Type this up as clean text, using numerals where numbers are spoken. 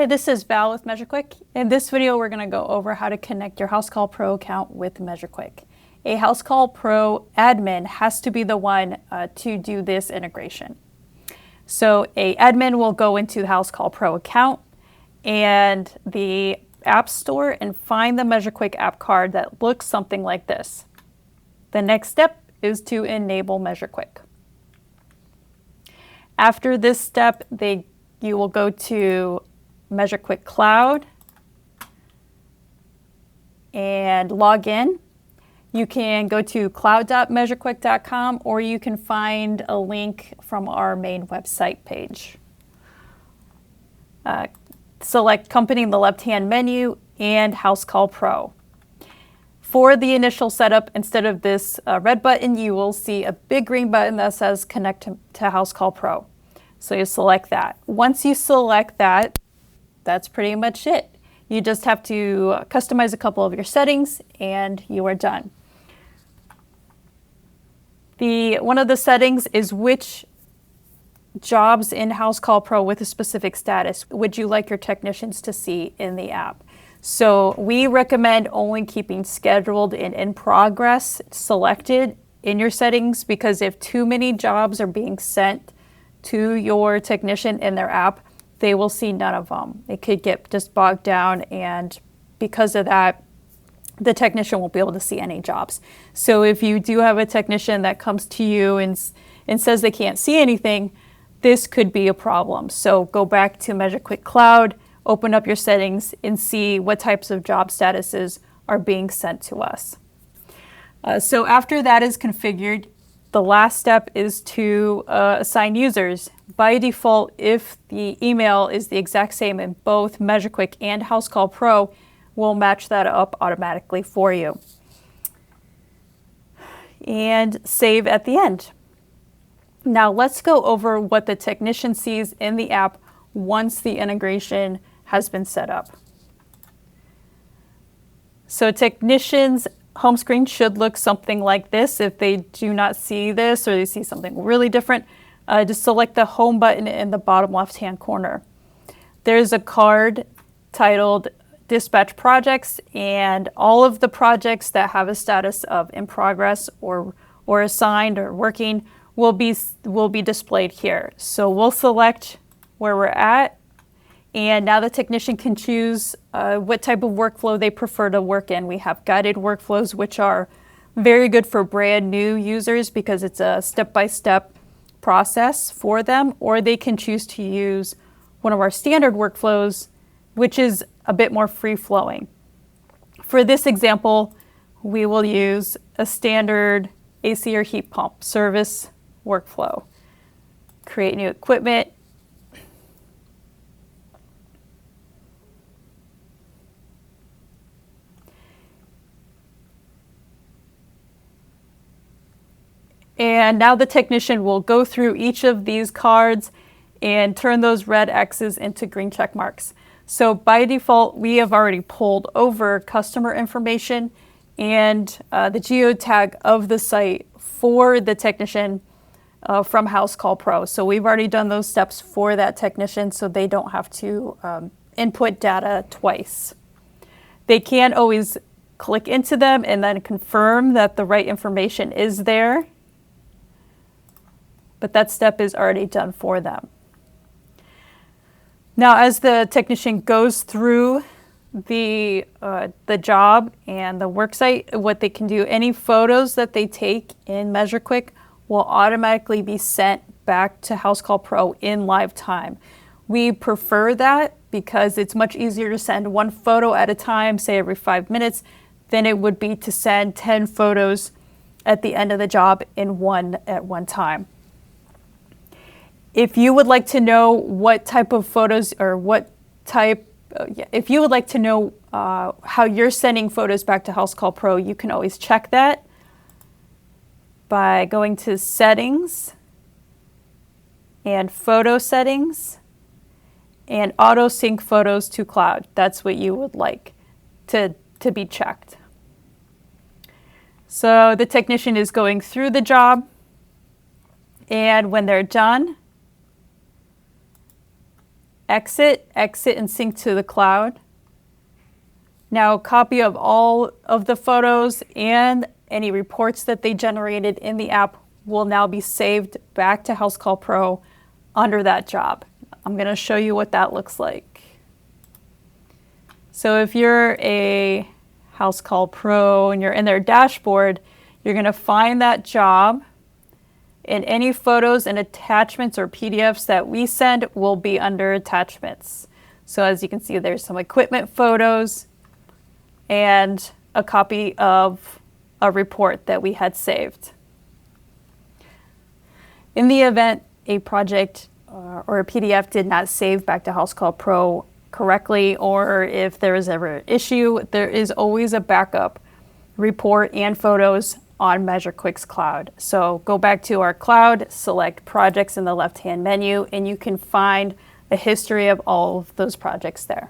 Hi, this is Val with measureQuick. In this video, we're going to go over how to connect your Housecall Pro account with measureQuick. A Housecall Pro admin has to be the one to do this integration. So a admin will go into the Housecall Pro account and the App Store and find the measureQuick app card that looks something like this. The next step is to enable measureQuick. After this step, you will go to measureQuick Cloud and log in. You can go to cloud.measurequick.com or you can find a link from our main website page. Select Company in the left-hand menu and Housecall Pro. For the initial setup, instead of this red button, you will see a big green button that says Connect to Housecall Pro. So you select that. Once you select that, that's pretty much it. You just have to customize a couple of your settings and you are done. One of the settings is which jobs in Housecall Pro with a specific status would you like your technicians to see in the app. So we recommend only keeping scheduled and in progress selected in your settings, because if too many jobs are being sent to your technician in their app, they will see none of them. It could get just bogged down, and because of that, the technician won't be able to see any jobs. So if you do have a technician that comes to you and says they can't see anything, this could be a problem. So go back to measureQuick Cloud, open up your settings, and see what types of job statuses are being sent to us. So after that is configured, the last step is to assign users. By default, if the email is the exact same in both measureQuick and Housecall Pro, we'll match that up automatically for you. And save at the end. Now let's go over what the technician sees in the app once the integration has been set up. So technicians' home screen should look something like this. If they do not see this or they see something really different, just select the home button in the bottom left-hand corner. There's a card titled Dispatch Projects, and all of the projects that have a status of in progress or assigned or working will be displayed here. So we'll select where we're at, and now the technician can choose what type of workflow they prefer to work in. We have guided workflows, which are very good for brand new users because it's a step-by-step process for them, or they can choose to use one of our standard workflows, which is a bit more free-flowing. For this example, we will use a standard AC or heat pump service workflow. Create new equipment. And now the technician will go through each of these cards and turn those red X's into green check marks. So by default, we have already pulled over customer information and the geotag of the site for the technician from Housecall Pro. So we've already done those steps for that technician so they don't have to input data twice. They can always click into them and then confirm that the right information is there, but that step is already done for them. Now, as the technician goes through the job and the worksite, what they can do, any photos that they take in measureQuick will automatically be sent back to Housecall Pro in live time. We prefer that because it's much easier to send one photo at a time, say every 5 minutes, than it would be to send 10 photos at the end of the job at one time. If you would like to know what type of photos or if you would like to know how you're sending photos back to Housecall Pro, you can always check that by going to Settings and Photo Settings and Auto Sync Photos to Cloud. That's what you would like to be checked. So the technician is going through the job, and when they're done, exit and sync to the cloud. Now, a copy of all of the photos and any reports that they generated in the app will now be saved back to Housecall Pro under that job. I'm going to show you what that looks like. So if you're a Housecall Pro and you're in their dashboard, you're going to find that job, and any photos and attachments or PDFs that we send will be under attachments. So as you can see, there's some equipment photos and a copy of a report that we had saved. In the event a project or a PDF did not save back to Housecall Pro correctly, or if there is ever an issue, there is always a backup report and photos on measureQuick's cloud. So go back to our cloud, select projects in the left-hand menu, and you can find a history of all of those projects there.